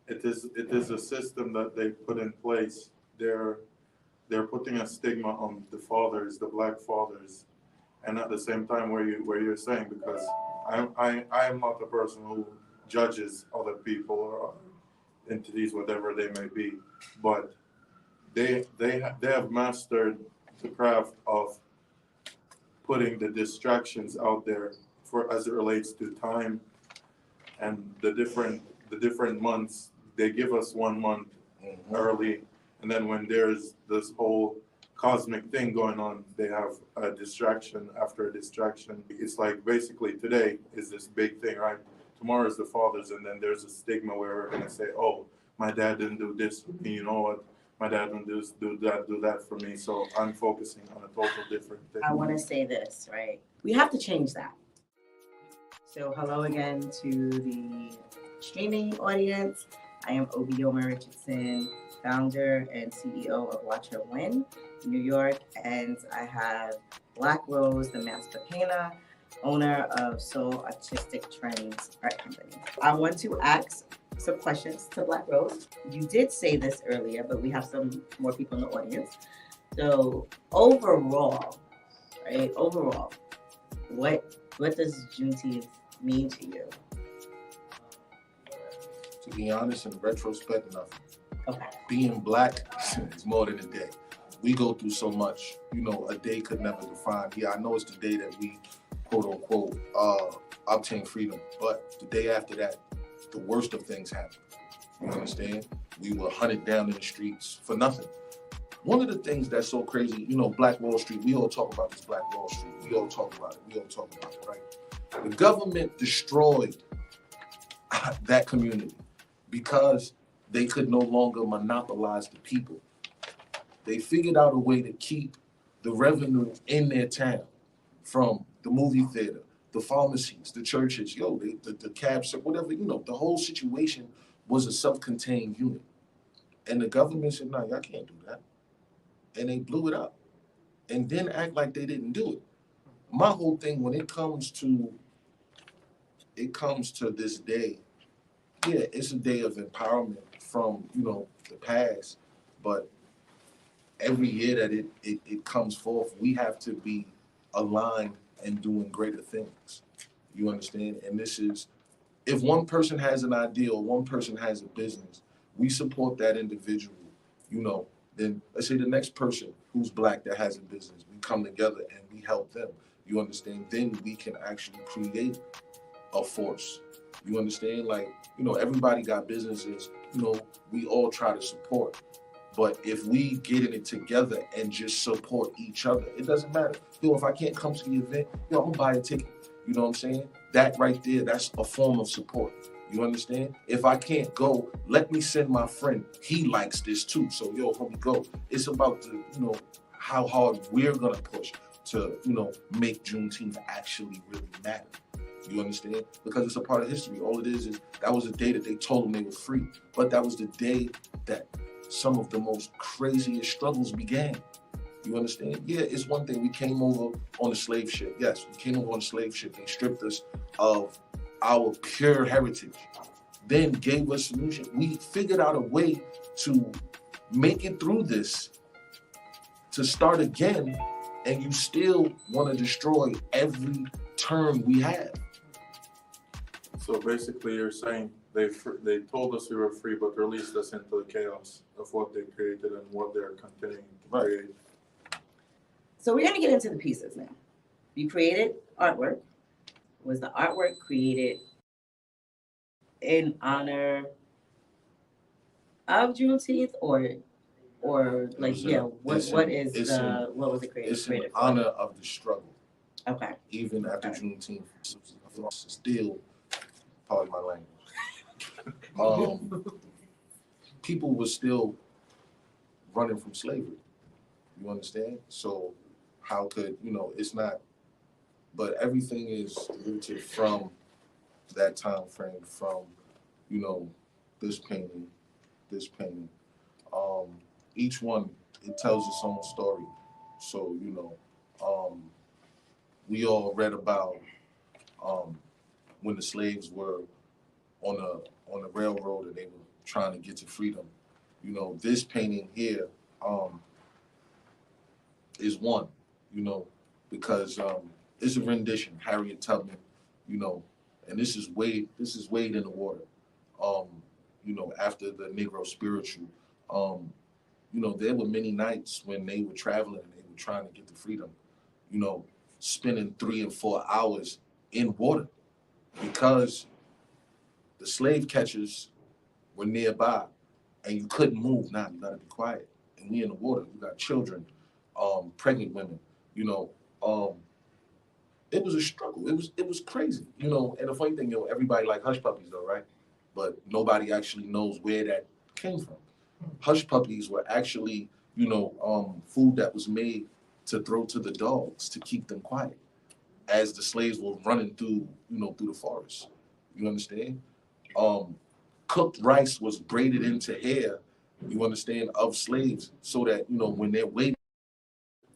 it is a system that they put in place. They're putting a stigma on the fathers, the black fathers, and at the same time, where you're saying, because I am not a person who judges other people or entities, whatever they may be, but they have mastered the craft of putting the distractions out there for as it relates to time and the different months. They give us 1 month early, and then when there's this whole cosmic thing going on, they have a distraction after a distraction. It's like basically today is this big thing, right? Tomorrow is the fathers, and then there's a stigma where we're gonna say, "Oh, my dad didn't do this for me. You know what? My dad didn't do that for me." So I'm focusing on a total different thing. I want to say this, right? We have to change that. So hello again to the streaming audience. I am Obioma Richardson, founder and CEO of Watch Her Win, New York, and I have Black Rose, the master painter, owner of Soul Artistic Trends Art Company. I want to ask some questions to Black Rose. You did say this earlier, but we have some more people in the audience. So overall, right? Overall, what does Juneteenth mean to you? To be honest, in retrospect, nothing. Okay. Being Black is more than a day. We go through so much. You know, a day could never define. Yeah, I know it's the day that we, quote unquote, obtain freedom. But the day after that, the worst of things happened. You understand? We were hunted down in the streets for nothing. One of the things that's so crazy, you know, Black Wall Street, we all talk about this Black Wall Street. We all talk about it, right? The government destroyed that community because they could no longer monopolize the people. They figured out a way to keep the revenue in their town from the movie theater, the pharmacies, the churches, the cabs, whatever, you know, the whole situation was a self-contained unit. And the government said, no, y'all can't do that. And they blew it up and then act like they didn't do it. My whole thing, when it comes to this day, yeah, it's a day of empowerment from, you know, the past, but every year that it comes forth, we have to be aligned and doing greater things. You understand? And this is, if one person has an idea or one person has a business, we support that individual, you know, then let's say the next person who's Black that has a business, we come together and we help them. You understand? Then we can actually create a force. You understand? Like, you know, everybody got businesses, you know, we all try to support. But if we get in it together and just support each other, it doesn't matter. Yo, if I can't come to the event, yo, I'm gonna buy a ticket. You know what I'm saying? That right there, that's a form of support. You understand? If I can't go, let me send my friend. He likes this too. So yo, homie, go. It's about the, you know, how hard we're gonna push to, you know, make Juneteenth actually really matter. You understand? Because it's a part of history. All it is that was the day that they told them they were free. But that was the day that some of the most craziest struggles began. You understand? Yeah, it's one thing. We came over on a slave ship. Yes, we came over on a slave ship. They stripped us of our pure heritage, then gave us solution. We figured out a way to make it through this, to start again, and you still want to destroy every term we have. So basically, you're saying they told us we were free, but released us into the chaos of what they created and what they're continuing to create. So we're going to get into the pieces now. You created artwork. Was the artwork created in honor of Juneteenth, or like, what was it created? It's in honor of the struggle. Okay. Even after Juneteenth, still, pardon my language. People were still running from slavery. You understand? So how could, you know, it's not, but everything is rooted from that time frame, from, you know, this painting. Each one, it tells its own story. So, you know, we all read about when the slaves were on the railroad and they were trying to get to freedom. You know, this painting here is one, you know, because it's a rendition, Harriet Tubman, you know, and this is Wade in the Water. You know, after the Negro spiritual. You know, there were many nights when they were traveling and they were trying to get to freedom, you know, spending 3 and 4 hours in water because the slave catchers were nearby and you couldn't move. Now you gotta be quiet. And we in the water, you got children, pregnant women, you know. It was a struggle. It was crazy, you know. And the funny thing, you know, everybody like hush puppies though, right? But nobody actually knows where that came from. Hush puppies were actually, you know, food that was made to throw to the dogs to keep them quiet as the slaves were running through, you know, through the forest. You understand? Cooked rice was braided into hair, you understand, of slaves so that, you know, when they're waiting,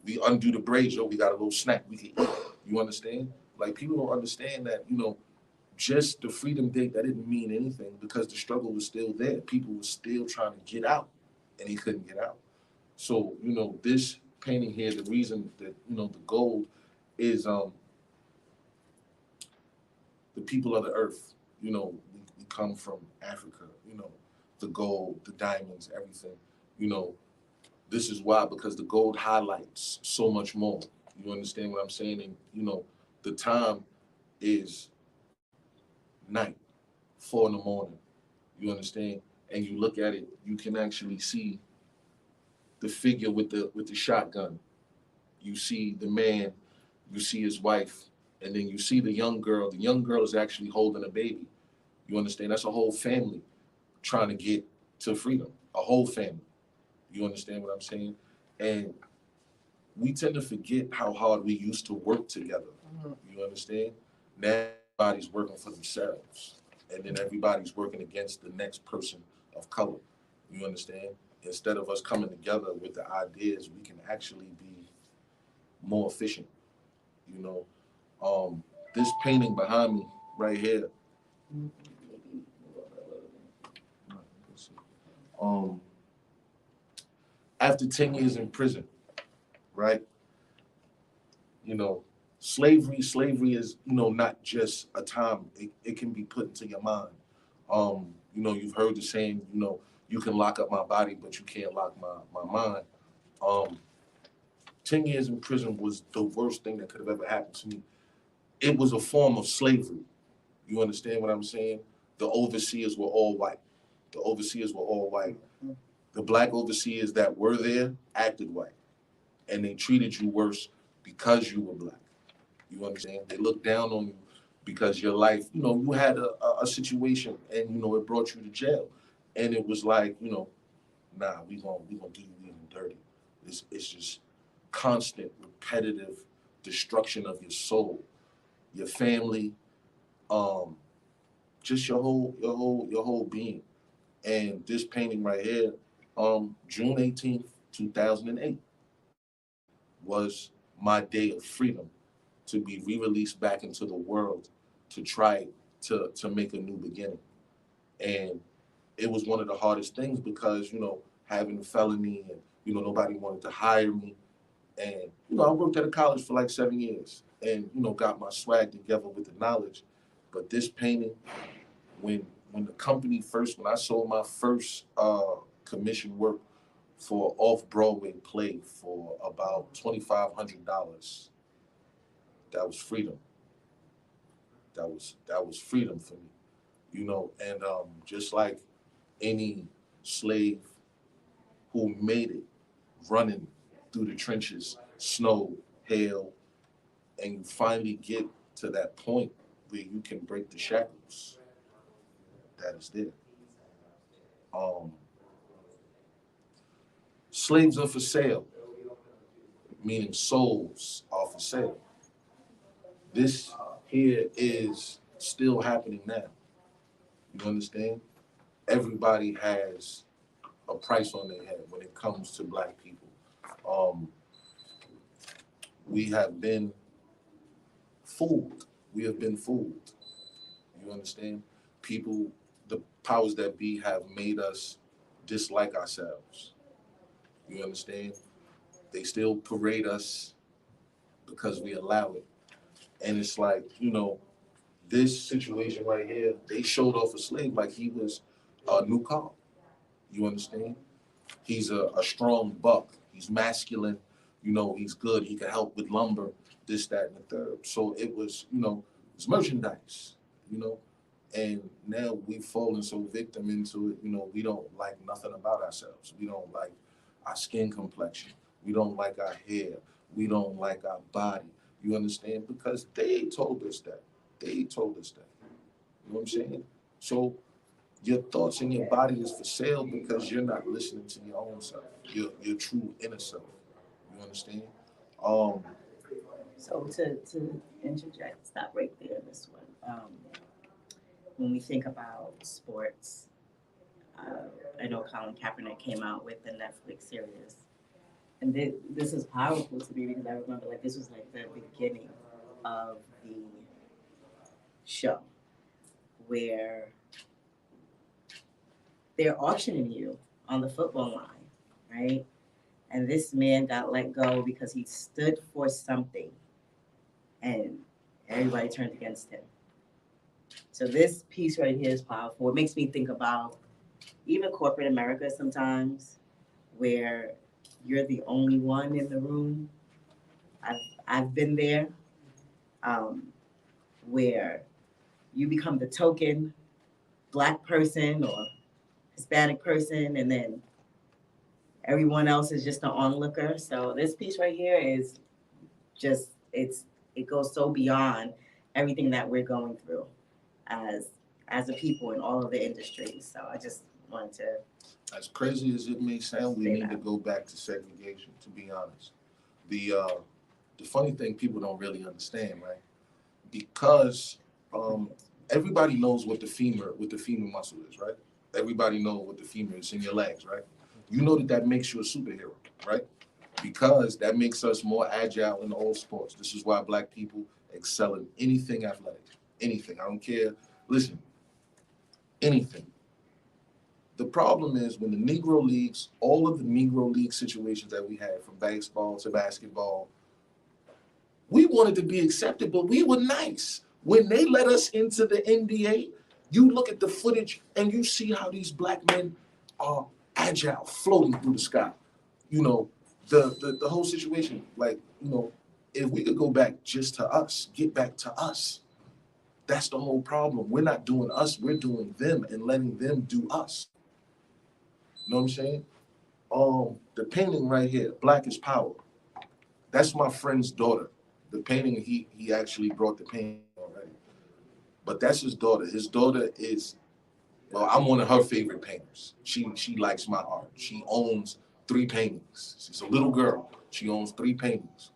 we undo the braids, yo, we got a little snack we can eat. You understand? Like, people don't understand that, you know, just the Freedom Day, that didn't mean anything because the struggle was still there. People were still trying to get out and they couldn't get out. So, you know, this painting here, the reason that, you know, the gold is the people of the earth. You know, we come from Africa, you know, the gold, the diamonds, everything. You know, this is why, because the gold highlights so much more. You understand what I'm saying? And, you know, the time is night, 4 in the morning. You understand? And you look at it, you can actually see the figure with the shotgun. You see the man, you see his wife, and then you see the young girl. The young girl is actually holding a baby. You understand? That's a whole family trying to get to freedom. A whole family. You understand what I'm saying? And we tend to forget how hard we used to work together. You understand? Now everybody's working for themselves. And then everybody's working against the next person of color. You understand? Instead of us coming together with the ideas, we can actually be more efficient. You know, this painting behind me right here. After 10 years in prison, right? You know, slavery is, you know, not just a time. It can be put into your mind. You know, you've heard the saying, you know, you can lock up my body, but you can't lock my mind. 10 years in prison was the worst thing that could have ever happened to me. It was a form of slavery. You understand what I'm saying? The overseers were all white. The overseers were all white. The black overseers that were there acted white. And they treated you worse because you were black. You understand? They looked down on you because your life, you know, you had a situation and, you know, it brought you to jail. And it was like, you know, nah, we gonna do you even dirty. It's just constant, repetitive destruction of your soul, your family, just your whole being. And this painting right here, June 18th, 2008, was my day of freedom to be re-released back into the world to try to make a new beginning. And it was one of the hardest things because, you know, having a felony and, you know, nobody wanted to hire me. And, you know, I worked at a college for like 7 years and, you know, got my swag together with the knowledge. But this painting, when the company first, when I sold my first commission work for off-Broadway play for about $2,500, that was freedom. That was freedom for me, you know. And just like any slave who made it running through the trenches, snow, hail, and you finally get to that point where you can break the shackles, that is there. Slaves are for sale, meaning souls are for sale. This here is still happening now. You understand? Everybody has a price on their head when it comes to black people. We have been fooled. We have been fooled. You understand? people, the powers that be have made us dislike ourselves. You understand? They still parade us because we allow it. And it's like, this situation right here, they showed off a slave like he was a new car. You understand? He's a strong buck. He's masculine. He's good. He can help with lumber, this, that, and the third. So it was, it's merchandise, and now we've fallen so victim into it. We don't like nothing about ourselves. We don't like our skin complexion. We don't like our hair. We don't like our body. You understand? Because they told us that. They told us that. You know what I'm saying? So your thoughts and your body is for sale because you're not listening to your own self, your true inner self. You understand? So to interject, stop right there, this one. When we think about sports, I know Colin Kaepernick came out with the Netflix series. And this is powerful to me because I remember this was the beginning of the show where they're auctioning you on the football line, right? And this man got let go because he stood for something and everybody turned against him. So this piece right here is powerful. It makes me think about even corporate America sometimes where you're the only one in the room. I've been there, where you become the token Black person or Hispanic person, and then everyone else is just an onlooker. So this piece right here is just it goes so beyond everything that we're going through as a people in all of the industries. So I just wanted to. As crazy as it may sound, we need to go back to segregation, to be honest. The funny thing people don't really understand, right? Because everybody knows what the femur muscle is, right? Everybody knows what the femur is in your legs, right? You know that makes you a superhero, right? Because that makes us more agile in all sports. This is why Black people excel in anything athletic. Anything. I don't care. Listen, anything. The problem is when the Negro Leagues, all of the Negro League situations that we had, from baseball to basketball, we wanted to be accepted, but we were nice. When they let us into the NBA, you look at the footage and you see how these Black men are agile, floating through the sky. The whole situation, if we could go back just to us, get back to us, that's the whole problem. We're not doing us, we're doing them and letting them do us. You know what I'm saying? The painting right here, Black is Power. That's my friend's daughter. The painting, he actually brought the painting already. But that's his daughter. His daughter is, well, I'm one of her favorite painters. She likes my art. She owns 3 paintings. She's a little girl. She owns 3 paintings.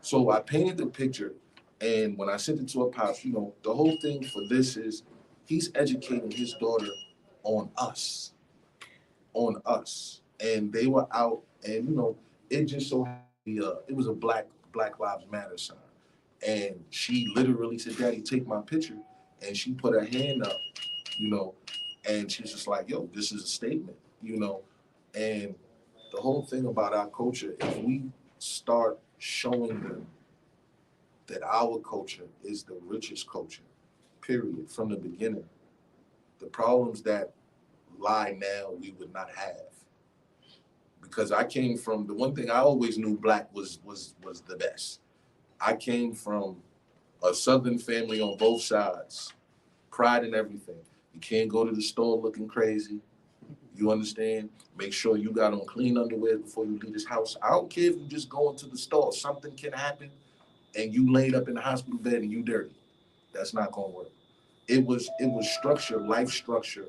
So I painted the picture, and when I sent it to her pops, the whole thing for this is he's educating his daughter on us. And they were out, and it just so happened it was a Black Lives Matter sign. And she literally said, "Daddy, take my picture." And she put her hand up, and she's just like, "Yo, this is a statement," And the whole thing about our culture, if we start showing them that our culture is the richest culture, period, from the beginning, the problems that lie now we would not have. Because I came from, the one thing I always knew Black was the best. I came from a Southern family on both sides, pride in everything. You can't go to the store looking crazy. You understand? Make sure you got on clean underwear before you leave this house. I don't care if you just go into the store. Something can happen and you laid up in the hospital bed and you dirty. That's not gonna work. It was structure, life structure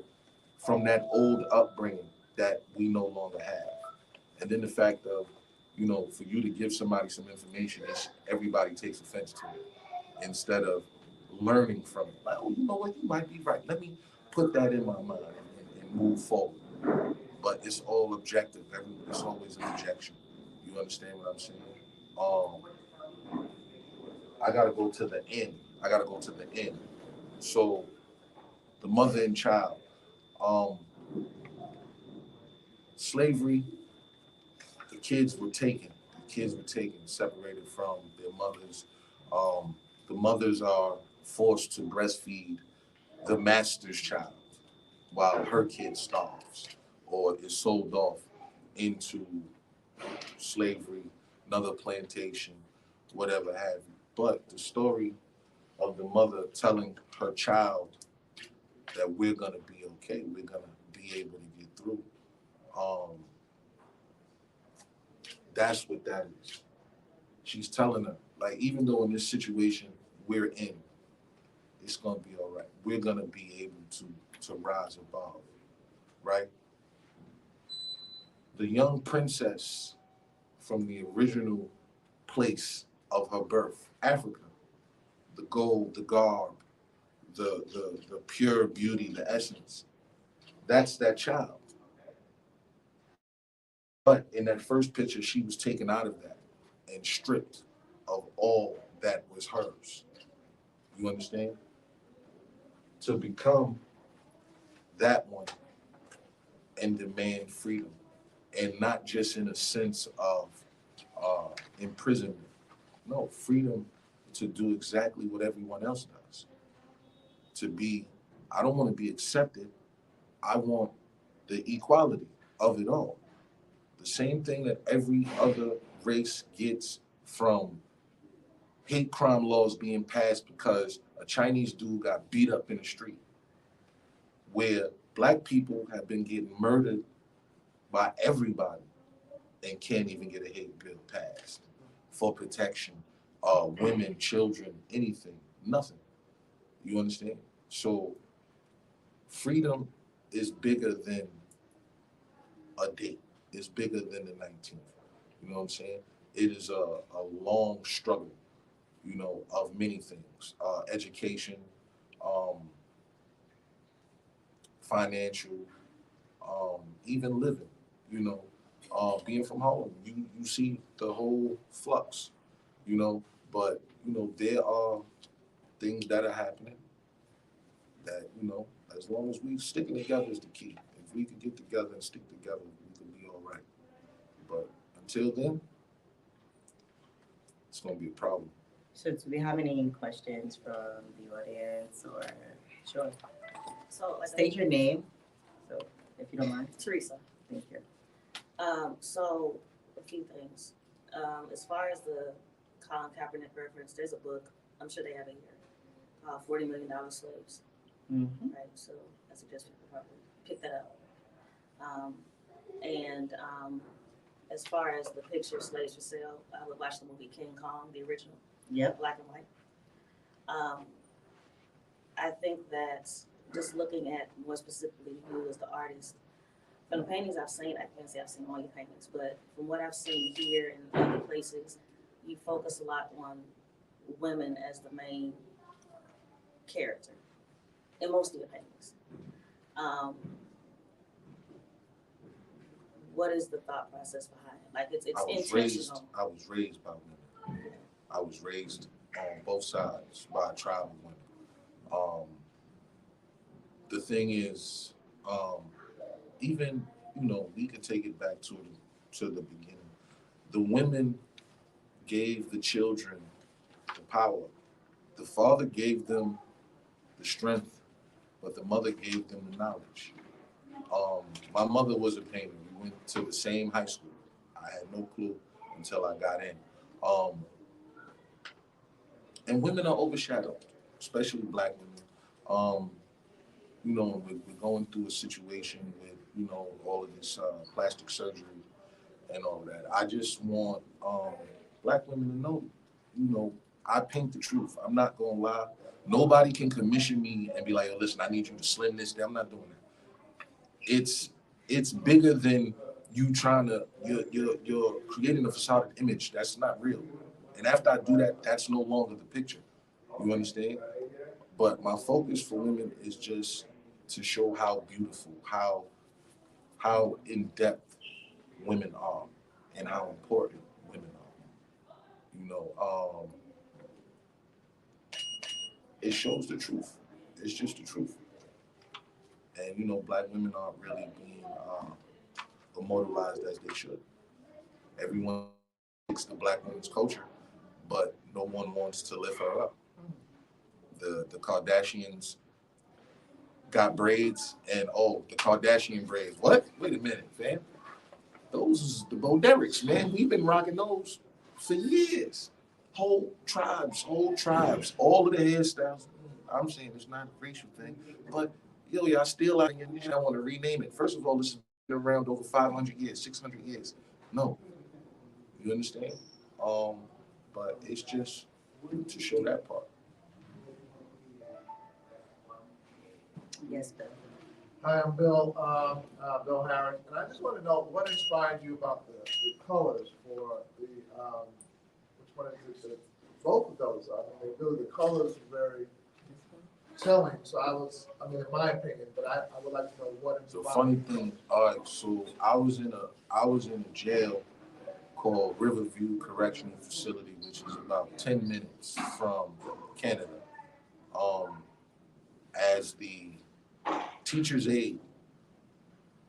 from that old upbringing that we no longer have. And then the fact of, for you to give somebody some information, everybody takes offense to it instead of learning from it. Like, oh, you know what, you might be right. Let me put that in my mind and move forward. But it's all objective. It's always an objection. You understand what I'm saying? I gotta go to the end. So the mother and child. Slavery, the kids were taken. The kids were taken, separated from their mothers. The mothers are forced to breastfeed the master's child while her kid starves or is sold off into slavery, another plantation, whatever have you. But the story of the mother telling her child that we're gonna be okay, we're gonna be able to get through. That's what that is. She's telling her, like, even though in this situation we're in, it's gonna be all right. We're gonna be able to rise above, right? The young princess from the original place of her birth, Africa, the gold, the garb, the pure beauty, the essence, that's that child. But in that first picture, she was taken out of that and stripped of all that was hers. You understand? To become that one and demand freedom, and not just in a sense of imprisonment. No, freedom to do exactly what everyone else does. To be, I don't want to be accepted. I want the equality of it all. The same thing that every other race gets from hate crime laws being passed because a Chinese dude got beat up in the street, where black people have been getting murdered by everybody and can't even get a hate bill passed for protection. Women, children, anything, nothing. You understand? So freedom is bigger than a date. It's bigger than the 19th. You know what I'm saying? It is a long struggle, you know, of many things. Education, financial, even living, you know. Being from Harlem, you see the whole flux, you know, but, you know, there are things that are happening that, you know, as long as we sticking together is the key. If we could get together and stick together, we could be all right. But until then, it's going to be a problem. So do we have any questions from the audience or? Sure. So State your name, so if you don't mind. Teresa. Thank you. So a few things. As far as the Colin Kaepernick reference, there's a book, I'm sure they have it here, $40 Million Slaves. Mm-hmm. Right, so I suggest people probably pick that up. And as far as the picture Slaves for Sale, I would watch the movie King Kong, the original, Yep. black and white. I think that just looking at more specifically you as the artist, from the paintings I've seen, I can't say I've seen all your paintings, but from what I've seen here and other places, you focus a lot on women as the main character in most of your paintings. What is the thought process behind it? Like it's intentional. I was raised by women. I was raised on both sides by a tribe of women. The thing is, even, you know, we could take it back to the beginning. The women gave the children the power. The father gave them the strength, but the mother gave them the knowledge. My mother was a painter. We went to the same high school. I had no clue until I got in. And women are overshadowed, especially black women. You know, we're going through a situation with, you know, all of this plastic surgery and all of that. I just want black women to know, you know, I paint the truth. I'm not gonna lie. Nobody can commission me and be like, oh, listen, I need you to slim this down. I'm not doing that. It's bigger than you trying to, you're creating a facade image that's not real. And after I do that, that's no longer the picture. You understand? But my focus for women is just to show how beautiful, how in depth women are, and how important women are. You know, it shows the truth. It's just the truth. And, you know, Black women aren't really being immortalized as they should. Everyone likes the Black woman's culture, but no one wants to lift her up. The Kardashians got braids, and the Kardashian braids. What? Wait a minute, fam. Those is the Bo Derricks, man. We've been rocking those for years. Whole tribes, all of the hairstyles. I'm saying it's not a racial thing, but yo, y'all still out here. I want to rename it. First of all, this has been around over 500 years, 600 years. No, you understand? But it's just to show that part. Yes, Bill. Hi, I'm Bill Harris, and I just want to know what inspired you about the colors for the, which one is it? Both of those, I mean, really the colors are very telling, so in my opinion, but I would like to know what inspired. The funny thing, all right, so I was in a jail called Riverview Correctional Facility, which is about 10 minutes from Canada. As the teacher's aide,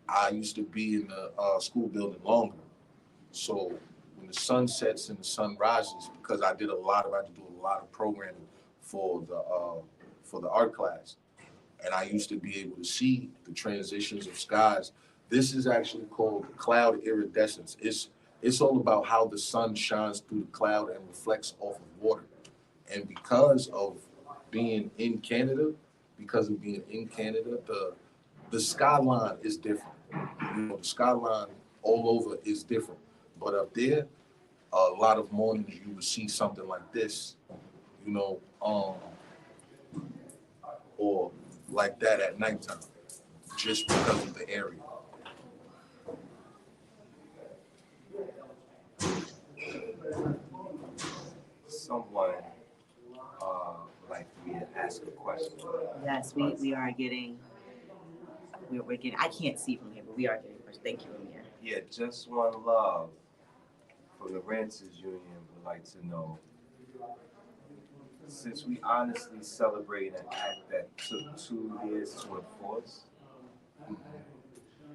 I used to be in the school building longer. So when the sun sets and the sun rises, because I had to do a lot of programming for the art class, and I used to be able to see the transitions of skies. This is actually called cloud iridescence. It's all about how the sun shines through the cloud and reflects off of water. And because of being in Canada, the skyline is different. You know, the skyline all over is different. But up there, a lot of mornings you would see something like this, you know, or like that at nighttime, just because of the area. Someone like me to ask a question. Yes, we are getting. We're getting. I can't see from here, but we are getting questions. Thank you, Amir. Yeah, just one love from the Ranters Union would like to know, since we honestly celebrate an act that took 2 years to enforce.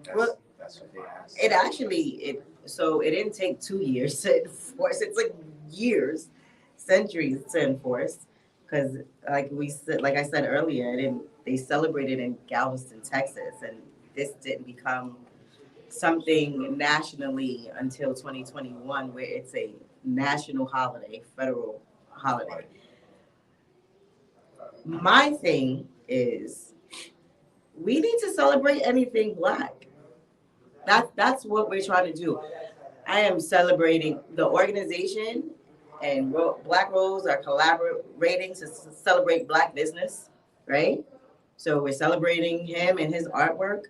That's what they asked. It actually so it didn't take 2 years to enforce. It's like years, centuries to enforce, because like I said earlier, they celebrated in Galveston, Texas, and this didn't become something nationally until 2021, where it's a national holiday, federal holiday. My thing is, we need to celebrate anything Black. That's what we're trying to do. I am celebrating the organization, and Black Rose are collaborating to celebrate Black business, right? So we're celebrating him and his artwork,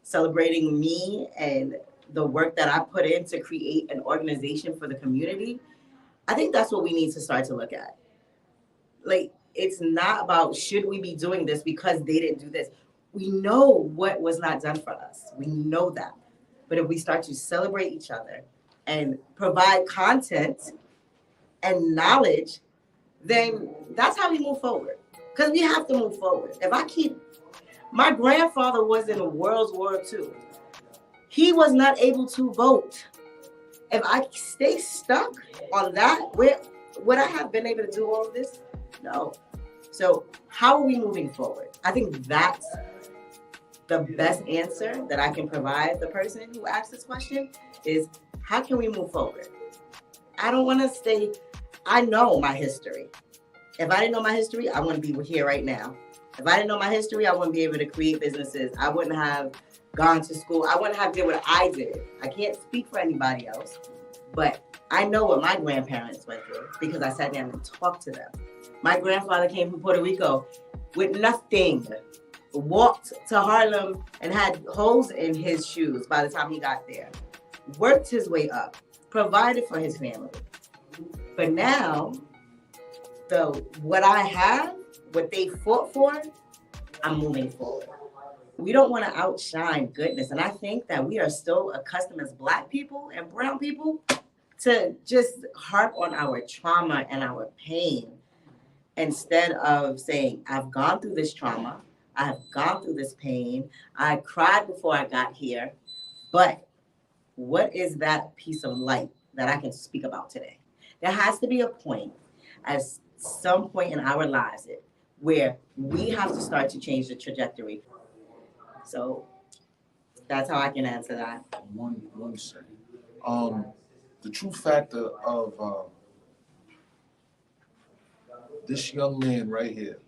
celebrating me and the work that I put in to create an organization for the community. I think that's what we need to start to look at. Like, it's not about should we be doing this because they didn't do this. We know what was not done for us. We know that. But if we start to celebrate each other and provide content and knowledge, then that's how we move forward. Because we have to move forward. My grandfather was in World War II. He was not able to vote. If I stay stuck on that, would I have been able to do all of this? No. So how are we moving forward? I think that's the best answer that I can provide the person who asked this question is, how can we move forward? I don't want to stay, I know my history. If I didn't know my history, I wouldn't be here right now. If I didn't know my history, I wouldn't be able to create businesses. I wouldn't have gone to school. I wouldn't have did what I did. I can't speak for anybody else, but I know what my grandparents went through because I sat down and talked to them. My grandfather came from Puerto Rico with nothing, walked to Harlem and had holes in his shoes by the time he got there, worked his way up, provided for his family. But now, what I have, what they fought for, I'm moving forward. We don't want to outshine goodness. And I think that we are still accustomed as Black people and brown people to just harp on our trauma and our pain instead of saying, I've gone through this trauma. I have gone through this pain. I cried before I got here. But what is that piece of light that I can speak about today? There has to be a point, at some point in our lives, where we have to start to change the trajectory. So that's how I can answer that. One second. The true factor of this young man right here,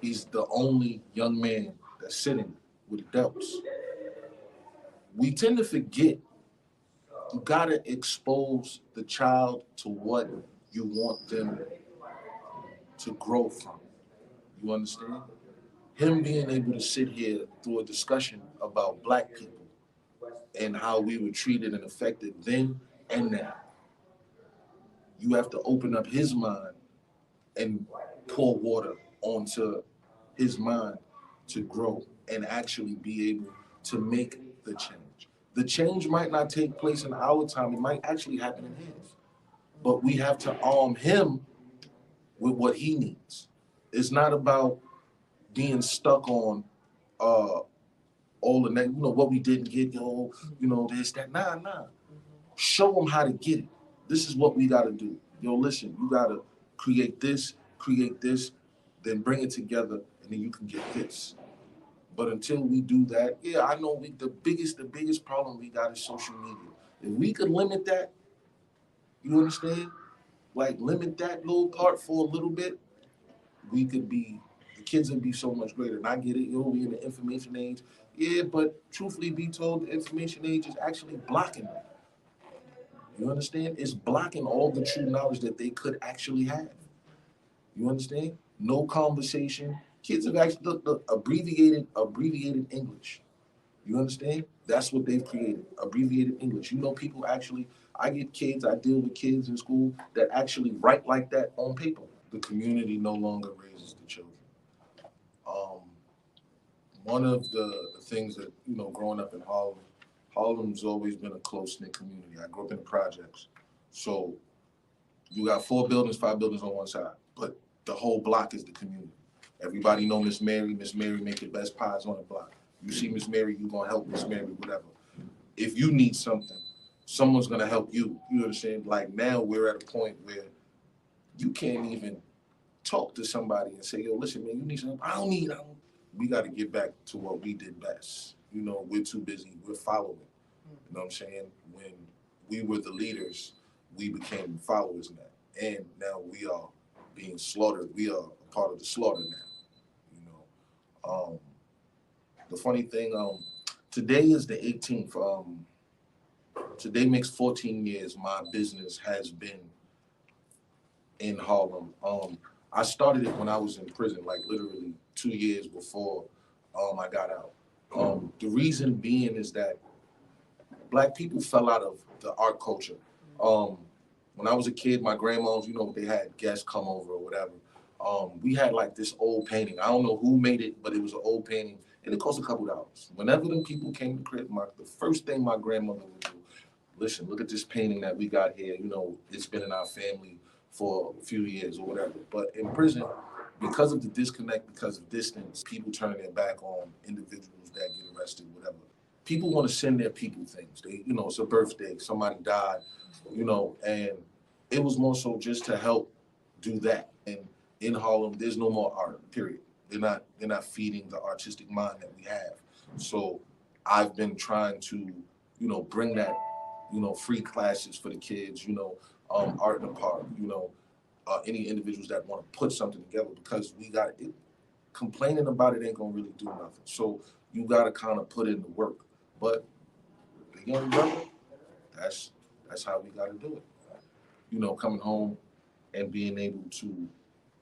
he's the only young man that's sitting with adults. We tend to forget you gotta expose the child to what you want them to grow from. You understand? Him being able to sit here through a discussion about Black people and how we were treated and affected then and now. You have to open up his mind and pour water onto his mind to grow and actually be able to make the change. The change might not take place in our time, it might actually happen in his. But we have to arm him with what he needs. It's not about being stuck on all the what we didn't get, this, that. Nah. Show them how to get it. This is what we gotta do. Listen, you gotta create this, then bring it together, and then you can get this. But until we do that, yeah, I know the biggest problem we got is social media. If we could limit that, you understand? Like limit that little part for a little bit, the kids would be so much greater. And I get it, we in the information age. Yeah, but truthfully be told, the information age is actually blocking them. You understand? It's blocking all the true knowledge that they could actually have. You understand? No conversation. Kids have actually the abbreviated English. You understand? That's what they've created. Abbreviated English. People actually, I deal with kids in school that actually write like that on paper. The community no longer raises the children. One of the things that, growing up in Harlem's always been a close-knit community. I grew up in the projects. So you got 5 buildings on one side, but the whole block is the community. Everybody know Miss Mary. Miss Mary make the best pies on the block. You see Miss Mary, you gonna help Miss Mary, whatever. If you need something, someone's gonna help you. You understand? Like now we're at a point where you can't even talk to somebody and say, yo, listen, man, you need something. I don't. We got to get back to what we did best. We're too busy. We're following. You know what I'm saying? When we were the leaders, we became followers now. And now we are being slaughtered. We are a part of the slaughter now. The funny thing, today is the 18th. Today makes 14 years my business has been in Harlem. I started it when I was in prison, like literally 2 years before I got out. The reason being is that Black people fell out of the art culture. When I was a kid, my grandmas, they had guests come over or whatever. We had like this old painting. I don't know who made it, but it was an old painting, and it cost a couple dollars. Whenever them people came to crib, the first thing my grandmother would do, listen, look at this painting that we got here. It's been in our family for a few years or whatever. But in prison, because of the disconnect, because of distance, people turning their back on individuals that get arrested, whatever. People want to send their people things. It's a birthday, somebody died, and it was more so just to help do that. And in Harlem, there's no more art, period. They're not feeding the artistic mind that we have. So I've been trying to, bring that, free classes for the kids, art in the park, any individuals that want to put something together, because we got it. Complaining about it ain't gonna really do nothing. So you gotta kind of put in the work. But the young brother, that's how we gotta do it. Coming home and being able to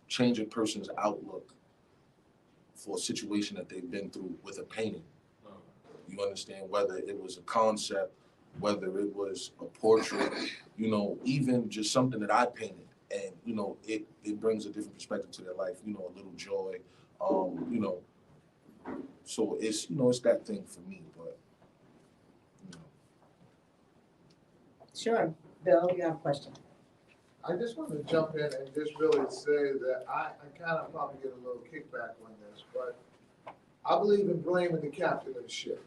change a person's outlook for a situation that they've been through with a painting. You understand, whether it was a concept, whether it was a portrait, even just something that I painted. And, it brings a different perspective to their life, a little joy, so it's, it's that thing for me, but, Sure. Bill, you have a question? I just want to jump in and just really say that I kind of probably get a little kickback on this, but I believe in blaming the captain of the ship.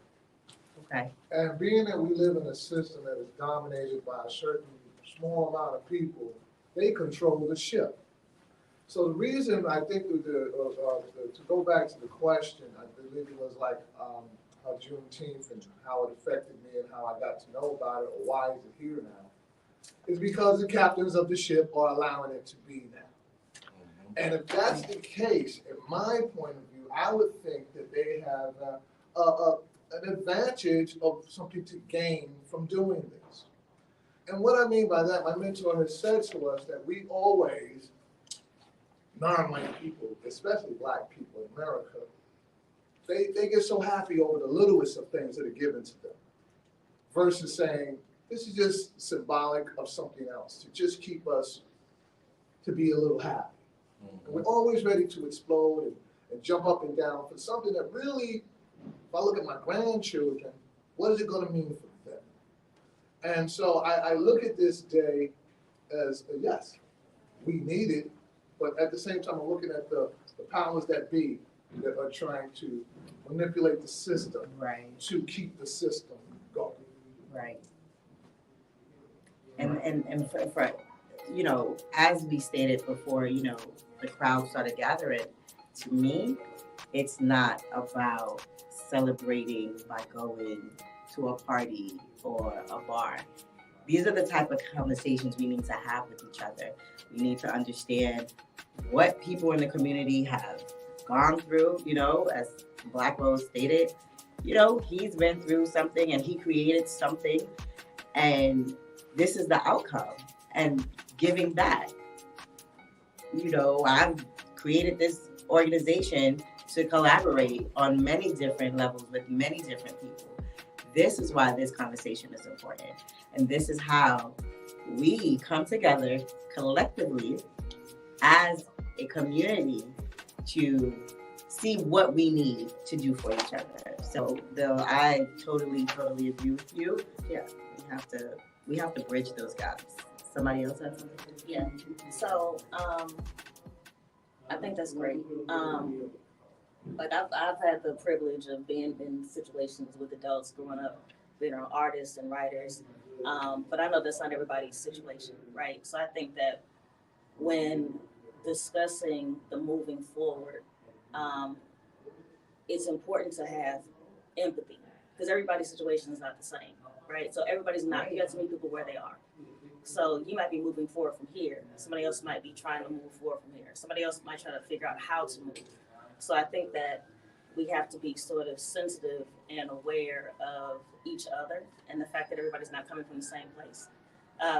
Okay. And being that we live in a system that is dominated by a certain small amount of people, they control the ship. So the reason I think to go back to the question, I believe it was like how Juneteenth and how it affected me and how I got to know about it, or why is it here now, is because the captains of the ship are allowing it to be now. And if that's the case, in my point of view, I would think that they have an advantage of something to gain from doing this. And what I mean by that, my mentor has said to us that we always, non-white people, especially black people in America, they get so happy over the littlest of things that are given to them, versus saying, this is just symbolic of something else, to just keep us to be a little happy. And we're always ready to explode and jump up and down for something that really, if I look at my grandchildren, what is it going to mean for them? And so I look at this day as, yes, we need it, but at the same time, I'm looking at the powers that be that are trying to manipulate the system to keep the system going. Right. And for you know, as we stated before, you know, the crowd started gathering, to me, it's not about celebrating by going to a party or a bar. These are the type of conversations we need to have with each other. We need to understand what people in the community have gone through, you know, as Black Rose stated, you know, he's been through something and he created something, and this is the outcome. And giving back. You know, I've created this organization to collaborate on many different levels with many different people. This is why this conversation is important. And this is how we come together collectively as a community to see what we need to do for each other. So I totally agree with you. Yeah, we have to bridge those gaps. Somebody else has something? Yeah. So I think that's great. Like I've had the privilege of being in situations with adults growing up, being artists and writers. But I know that's not everybody's situation, right? So I think that when discussing the moving forward, it's important to have empathy, because everybody's situation is not the same, right? So everybody's not, you have to meet people where they are. So you might be moving forward from here. Somebody else might be trying to move forward from here. Somebody else might try to figure out how to move. So I think that we have to be sort of sensitive and aware of each other and the fact that everybody's not coming from the same place.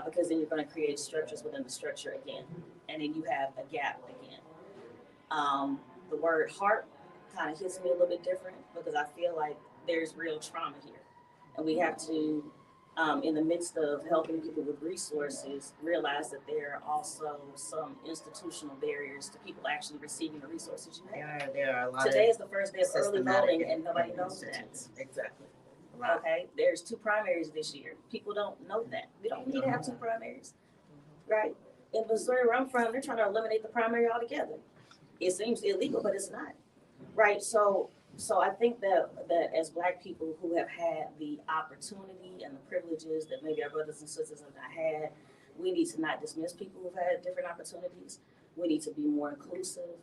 Because then you're going to create structures within the structure again. And then you have a gap again. The word heart kind of hits me a little bit different, because I feel like there's real trauma here. And we have to, in the midst of helping people with resources, realize that there are also some institutional barriers to people actually receiving the resources you have. There are a lot. Today is the first day of early voting, and nobody knows that. Exactly. Okay, there's 2 primaries this year. People don't know that. We don't need to have 2 primaries, right? In Missouri, where I'm from, they're trying to eliminate the primary altogether. It seems illegal, but it's not, right? So I think that as Black people who have had the opportunity and the privileges that maybe our brothers and sisters have not had, we need to not dismiss people who've had different opportunities. We need to be more inclusive,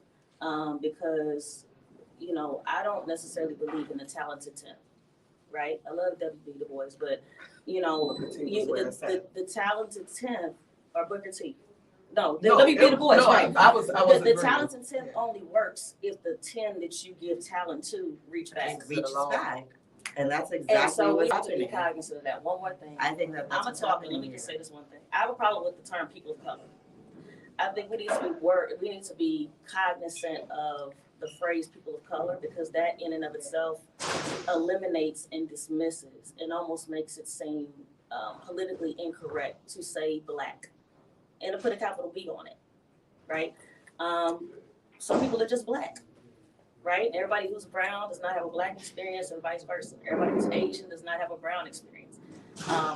because, you know, I don't necessarily believe in the talented 10, right? I love W.B. Du Bois, but, you know, the talented 10 are Booker T. No, W.B. Du Bois, right? The talented 10 only works if the 10 that you give talent to reach back. And that's exactly what's happening. And so we have to be cognizant of that. One more thing. I think that I'm a talker. Let me just say this one thing. I have a problem with the term people of color. I think we need to be cognizant of the phrase people of color, because that in and of itself eliminates and dismisses and almost makes it seem politically incorrect to say Black and to put a capital B on it, right? Some people are just Black, right? Everybody who's brown does not have a Black experience, and vice versa. Everybody who's Asian does not have a brown experience.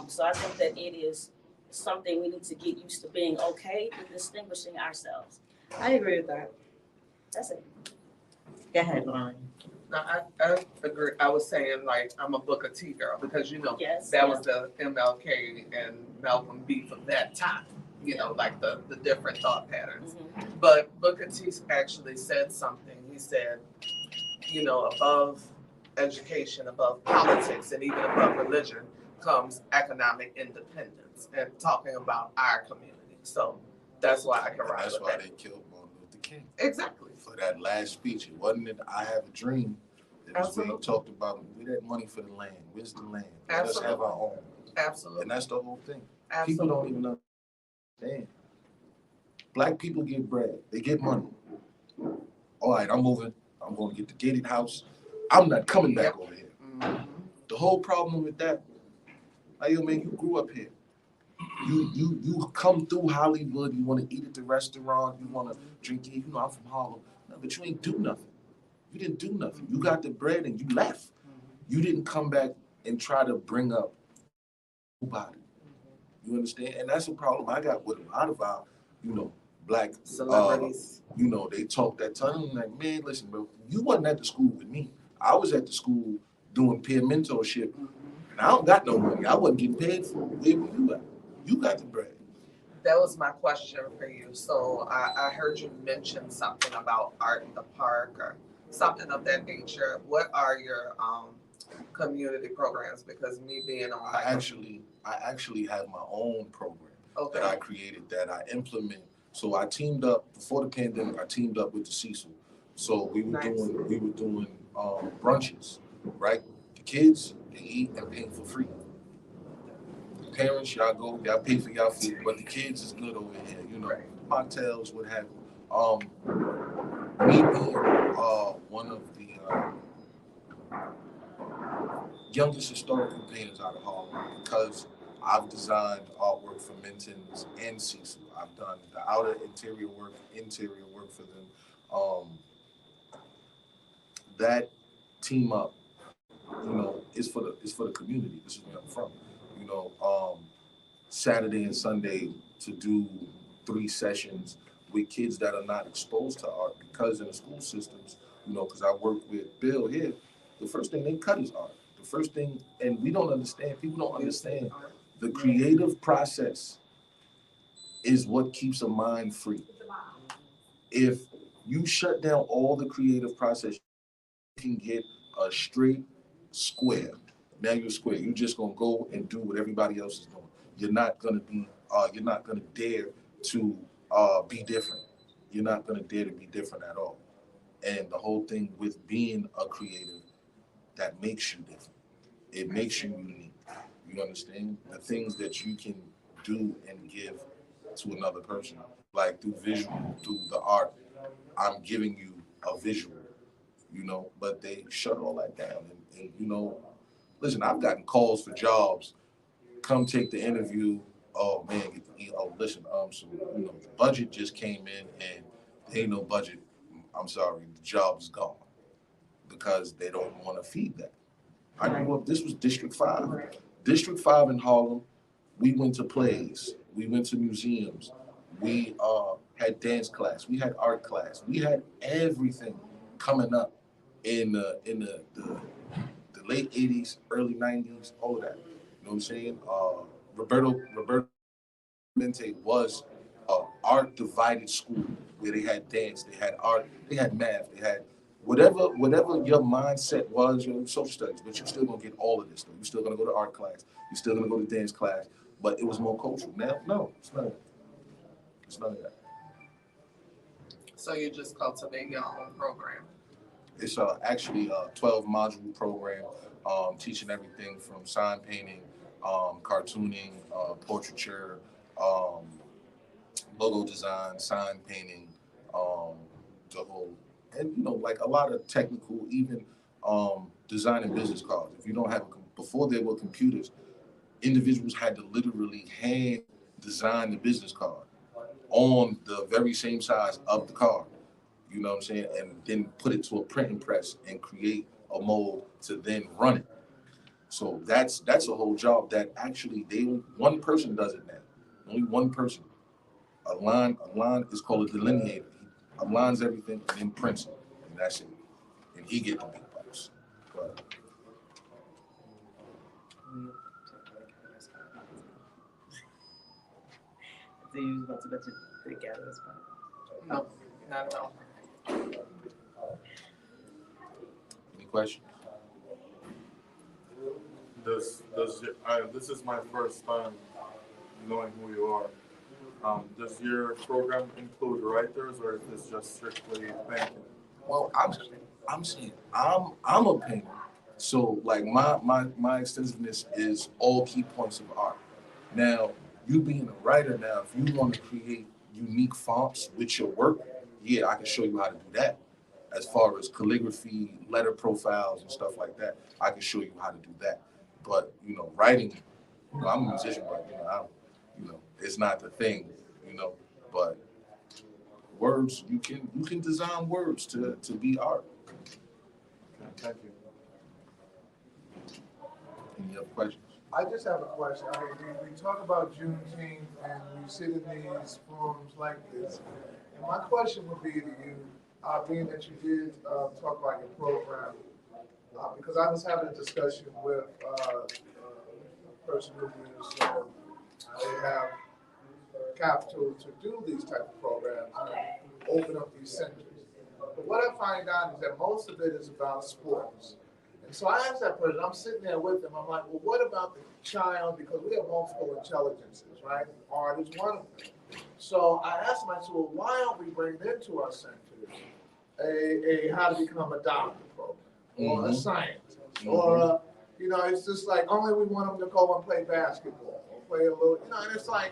So I think that it is something we need to get used to being okay with distinguishing ourselves. I agree with that. That's it. Go ahead, Lauren. No, I agree. I was saying like I'm a Booker T girl because Yes, that was the MLK and Malcolm beef of that time. Like the different thought patterns. Mhm. But Booker T actually said something. He said, above education, above politics, and even above religion comes economic independence and talking about our community. So that's why I can And ride that's with why that. they killed Martin Luther King. Exactly. For that last speech. It wasn't it I have a dream. It was where he Absolutely. talked about where that money for the land. Where's the land? Let us Absolutely. have our own. Absolutely. And that's the whole thing. Absolutely. People don't even understand. Black people get bread. They get money. All right, I'm moving. I'm going to get the gated house. I'm not coming back over here. Mhm. The whole problem with that, like, yo, man, you grew up here. You come through Hollywood. You want to eat at the restaurant. You want to drink. I'm from Harlem. No, but you ain't do nothing. You didn't do nothing. You got the bread and you left. You didn't come back and try to bring up nobody. You understand? And that's the problem I got with a lot of our, black Celebrities. They talk that time. I'm like, man, listen, bro, you wasn't at the school with me. I was at the school doing peer mentorship. And I don't got no money. I wasn't getting paid for it. Where were you at? You got the bread. That was my question for you. So I heard you mention something about art in the park or something of that nature. What are your community programs? Because me being on I actually have my own program that I created that I implement. So I teamed up before the pandemic. I teamed up with the Cecil. So we were doing brunches, right? The kids they eat and pay for free. Parents, y'all pay for y'all food, but the kids is good over here. Mocktails, what have you. Me being one of the youngest historical painters out of Harlem, because I've designed artwork for Minton's and Cecil. I've done the outer interior work for them. That team up, is for the community. This is where I'm from. Saturday and Sunday to do 3 sessions with kids that are not exposed to art, because in the school systems, because I work with Bill here, the first thing they cut is art. The first thing, and people don't understand the creative process is what keeps a mind free. If you shut down all the creative process, you can get a straight square. Now you're square. You're just gonna go and do what everybody else is doing. You're not gonna dare to be different. You're not gonna dare to be different at all. And the whole thing with being a creative, that makes you different. It makes you unique. You understand? The things that you can do and give to another person, like through visual, through the art, I'm giving you a visual, but they shut all that down. And listen, I've gotten calls for jobs. Come take the interview. Oh man, listen, so the budget just came in and there ain't no budget. I'm sorry, the job is gone because they don't want to feed that. I grew up, this was District 5. District 5 in Harlem, we went to plays, we went to museums, we had dance class, we had art class, we had everything coming up in the late 80s, early 90s, all of that. You know what I'm saying? Roberto Mente was art divided school where they had dance, they had art, they had math, they had whatever your mindset was, social studies, but you're still gonna get all of this though. You're still gonna go to art class, you're still gonna go to dance class, but it was more cultural. Now, no, it's not. It's none of that. So you just cultivate your own program. It's actually a 12 module program, teaching everything from sign painting, cartooning, portraiture, logo design, sign painting, the whole, and like a lot of technical, even designing business cards. If you don't have, before there were computers, individuals had to literally hand design the business card on the very same size of the card. You know what I'm saying? And then put it to a printing press and create a mold to then run it. So that's a whole job that actually one person does it now. Only one person. A line is called a delineator. He aligns everything and then prints it. And that's it. And he gets the big bucks. But So you was about to mention the gatherers part. No, not at all. any questions? This is my first time knowing who you are. Does your program include writers, or is this just strictly painting? Well, I'm saying I'm a painter, so like my extensiveness is all key points of art. Now, you being a writer, now if you want to create unique fonts with your work, yeah, I can show you how to do that. As far as calligraphy, letter profiles, and stuff like that, I can show you how to do that. But writing, I'm a musician, but it's not the thing, But words, you can design words to be art. Okay, thank you. Any other questions? I just have a question. I mean, we talk about Juneteenth and we sit in these forums like this. And my question would be to you, being that you did talk about your program, because I was having a discussion with a person who is, they have capital to do these type of programs and open up these centers. But what I find out is that most of it is about sports. And so I asked that person, I'm sitting there with them, I'm like, well, what about the child? Because we have multiple intelligences, right? Art is one of them. So I asked him, I said, well, why don't we bring into our centers a how to become a doctor program or a scientist or it's just like only we want them to go and play basketball or play a little, and it's like,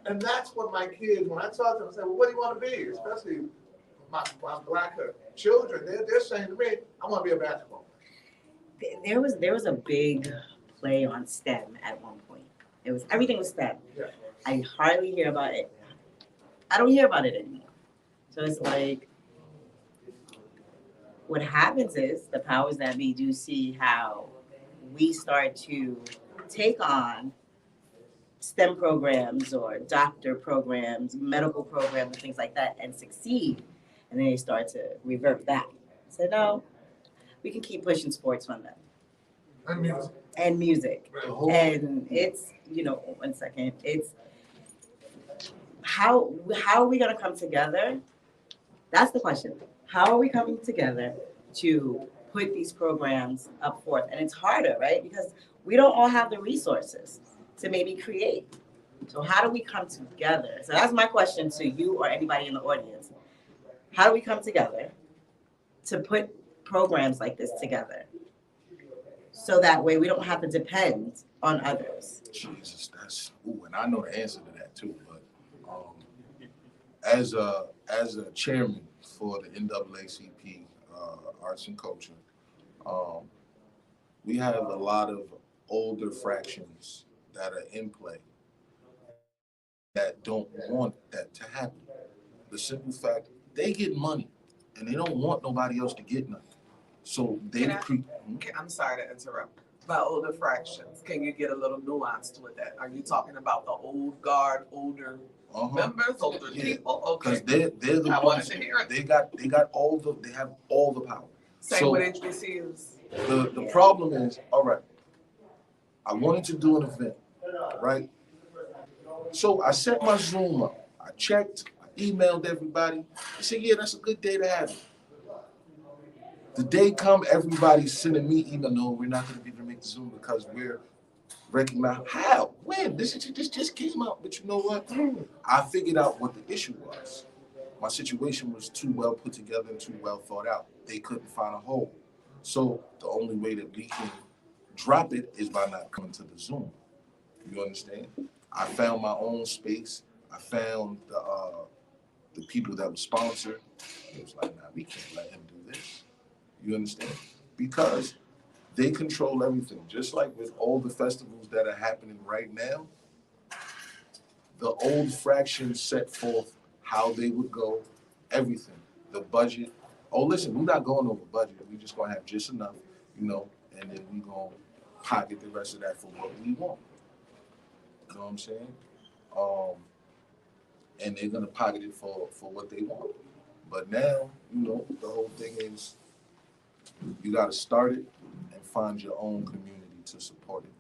and that's what my kids, when I talk to them, I say, well, what do you want to be? Especially my blacker children, they're saying to me, I want to be a basketball player. There was a big play on STEM at one point. Everything was STEM. Yeah. I hardly hear about it. I don't hear about it anymore. So it's like, what happens is the powers that be do see how we start to take on STEM programs or doctor programs, medical programs, and things like that, and succeed. And then they start to revert back. So no, we can keep pushing sports on them. And music. And music. Right. And it's, 1 second, it's how are we gonna come together? That's the question. How are we coming together to put these programs up forth? And it's harder, right? Because we don't all have the resources to maybe create. So how do we come together? So that's my question to you or anybody in the audience. How do we come together to put programs like this together? So that way we don't have to depend on others. Jesus, and I know the answer to that too. But as a chairman for the NAACP Arts and Culture, we have a lot of older fractions that are in play that don't want that to happen. The simple fact, they get money and they don't want nobody else to get nothing. So they I'm sorry to interrupt. By older fractions, can you get a little nuanced with that? Are you talking about the old guard, older members, older people? Okay. Because they're the ones. They have all the power. Same with HBCUs. The problem is, all right, I wanted to do an event, right? So I set my Zoom up. I checked, I emailed everybody. I said, yeah, that's a good day to have it. The day come, everybody's sending me email, no, we're not going to be able to make the Zoom because we're recognized. How? When? This just came out. But you know what? I figured out what the issue was. My situation was too well put together and too well thought out. They couldn't find a hole. So the only way that we can drop it is by not coming to the Zoom. You understand? I found my own space. I found the people that would sponsor. It was like, nah, we can't let him do this. You understand? Because they control everything. Just like with all the festivals that are happening right now, the old fractions set forth how they would go, everything, the budget. Oh, listen, we're not going over budget. We're just going to have just enough, and then we're going to pocket the rest of that for what we want. You know what I'm saying? And they're going to pocket it for what they want. But now, the whole thing is You gotta start it and find your own community to support it.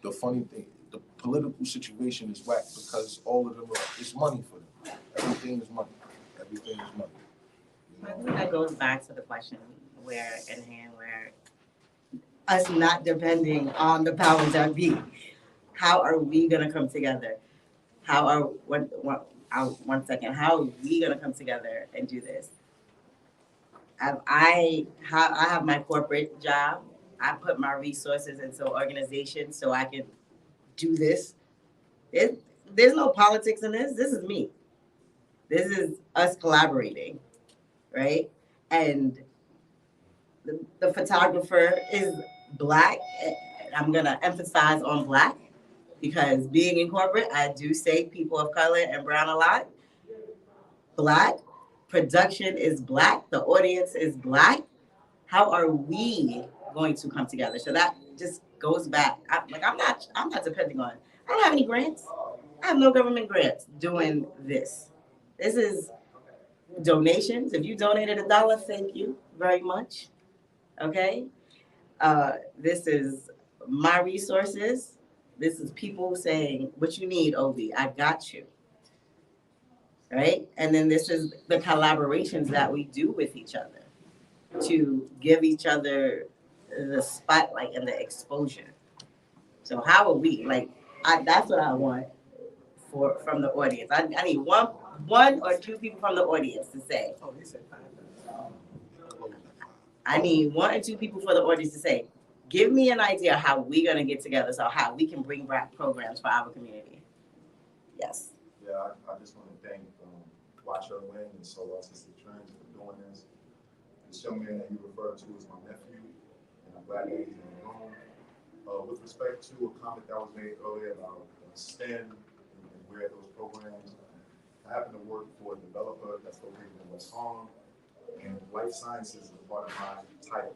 The funny thing, the political situation is whack because all of them it's money for them. Everything is money. Everything is money. You I know? think that goes back to the question where us not depending on the powers that be. How are we gonna come together? How are one second? How are we gonna come together and do this? I have my corporate job. I put my resources into organizations so I can do this. There's no politics in this. This is me. This is us collaborating, right? And the photographer is Black. I'm gonna emphasize on Black because being in corporate, I do say people of color and brown a lot. Black, production is Black, the audience is Black. How are we going to come together? So that just goes back. I'm not depending on. I don't have any grants. I have no government grants doing this. This is donations. If you donated $1, thank you very much. Okay. This is my resources. This is people saying, what you need, Obi, I got you. Right? And then this is the collaborations that we do with each other to give each other the spotlight and the exposure. So how are we? That's what I want from the audience. I need one or two people from the audience to say. Oh, he said 5 minutes. I need one or two people for the audience to say, give me an idea how we're gonna get together, so how we can bring back programs for our community. Yes. Yeah, I just want to thank Watch Her Win and Soul Autistic Trends for doing this. This young man that you referred to is my nephew, and I'm glad that he's in the room. With respect to a comment that was made earlier about STEM and where those programs, I happen to work for a developer that's located in West Harlem, and life sciences is a part of my title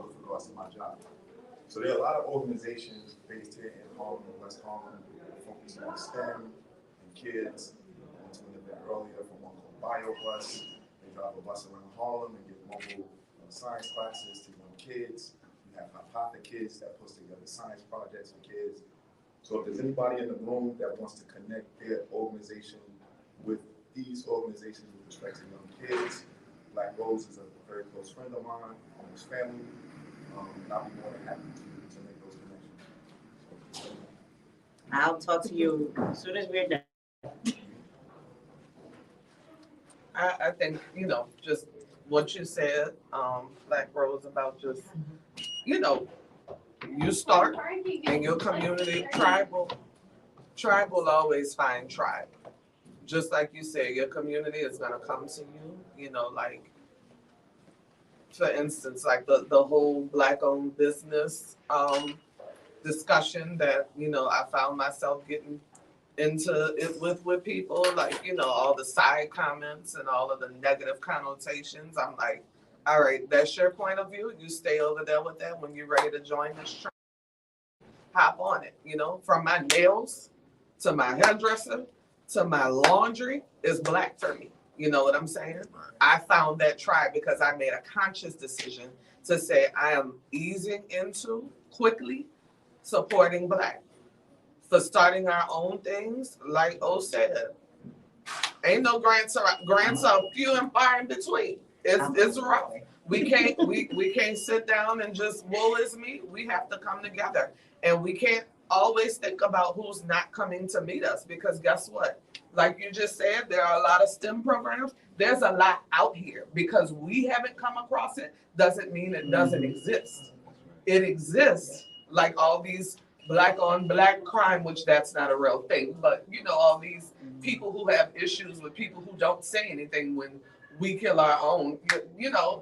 with regards to my job. So there are a lot of organizations based here in Harlem and West Harlem focusing on STEM and kids. I went to an event earlier from one called BioBus. They drive a bus around Harlem and give mobile science classes to young kids. We have Kids that puts together science projects for kids. So if there's anybody in the room that wants to connect their organization with these organizations with respect to young kids, Black Rose is a very close friend of mine, almost family, and I'll be more than happy to make those connections. I'll talk to you as soon as we're done. I think, just what you said, Black Rose, about just, you start in your community, tribe will always find tribe. Just like you said, your community is gonna come to you, for instance, like the whole Black-owned business discussion that, I found myself getting into it with people, all the side comments and all of the negative connotations. I'm like, all right, that's your point of view. You stay over there with that. When you're ready to join this train, hop on it. From my nails to my hairdresser to my laundry is Black for me. You know what I'm saying? I found that tribe because I made a conscious decision to say I am easing into quickly supporting Black. For starting our own things, like O said, ain't no grants are few and far in between. It's rough. We can't sit down and just wool is me. We have to come together, and we can't always think about who's not coming to meet us, because guess what? Like you just said, there are a lot of STEM programs. There's a lot out here. Because we haven't come across it doesn't mean it doesn't exist. It exists, like all these Black on Black crime, which that's not a real thing, but all these people who have issues with people who don't say anything when we kill our own,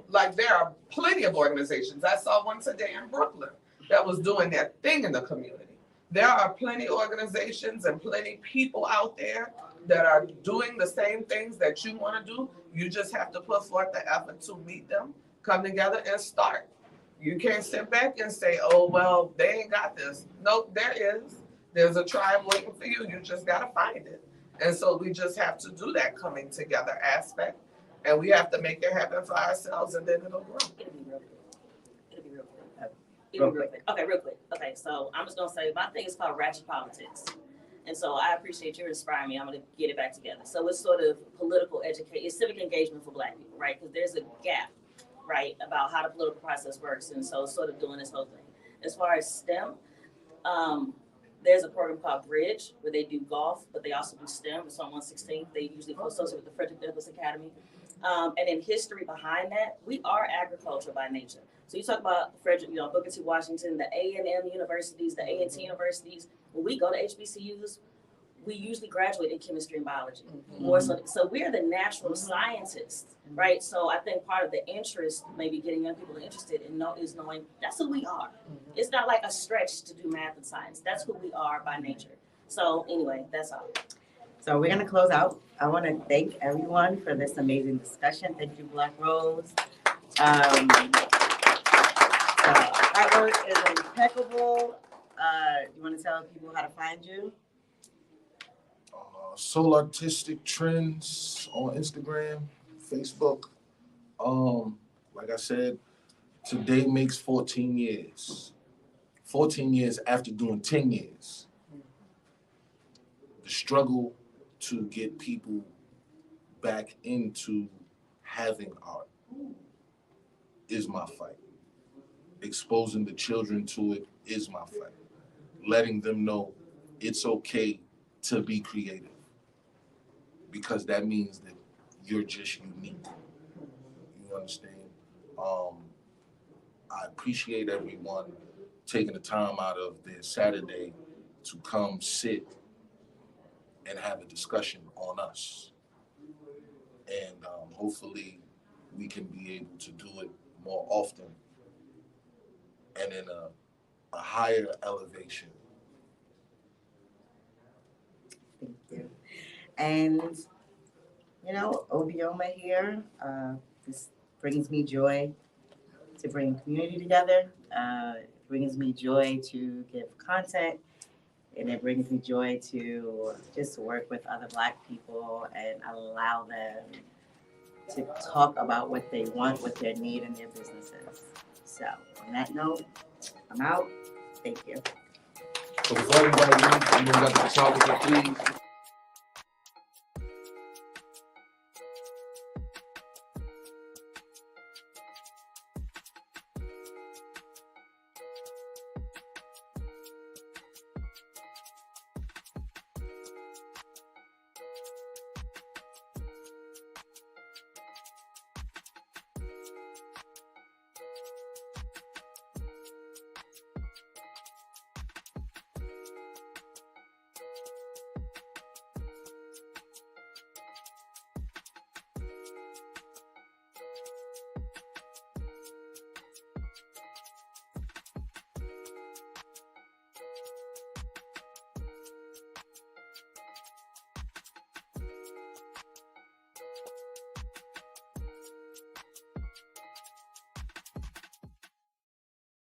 like there are plenty of organizations. I saw one today in Brooklyn that was doing that thing in the community. There are plenty of organizations and plenty of people out there that are doing the same things that you want to do. You just have to put forth the effort to meet them, come together and start. You can't sit back and say, oh, well, they ain't got this. Nope, there is. There's a tribe waiting for you. You just got to find it. And so we just have to do that coming together aspect. And we have to make it happen for ourselves, and then it'll grow. It'll be real quick. It'll be real quick. Real It'll be real quick. Okay, real quick. Okay, so I'm just gonna say my thing is called ratchet politics. And so I appreciate you inspiring me. I'm gonna get it back together. So it's sort of political education, it's civic engagement for Black people, right? Because there's a gap, right, about how the political process works. And so it's sort of doing this whole thing. As far as STEM, there's a program called Bridge where they do golf, but they also do STEM. It's on 116th. They usually co-associate with the Frederick Douglass Academy. And in history behind that, we are agriculture by nature. So you talk about Frederick, Booker T. Washington, the A&M universities, the A&T universities. When we go to HBCUs, we usually graduate in chemistry and biology. More so we're the natural scientists, right? So I think part of the interest, maybe getting young people interested in is knowing that's who we are. It's not like a stretch to do math and science. That's who we are by nature. So anyway, that's all. So we're gonna close out. I want to thank everyone for this amazing discussion. Thank you, Black Rose. Artwork is impeccable. You want to tell people how to find you? Soul Artistic Trends on Instagram, Facebook. Like I said, today makes 14 years. 14 years after doing 10 years. The struggle to get people back into having art is my fight. Exposing the children to it is my fight. Letting them know it's okay to be creative, because that means that you're just unique. You understand? I appreciate everyone taking the time out of their Saturday to come sit and have a discussion on us. And hopefully we can be able to do it more often and in a higher elevation. Thank you. And, Obioma here, this brings me joy to bring community together. It brings me joy to give content, and it brings me joy to just work with other Black people and allow them to talk about what they want, what their need, and their businesses. So on that note, I'm out. Thank you. So before everybody leaves, we got the photographer, please.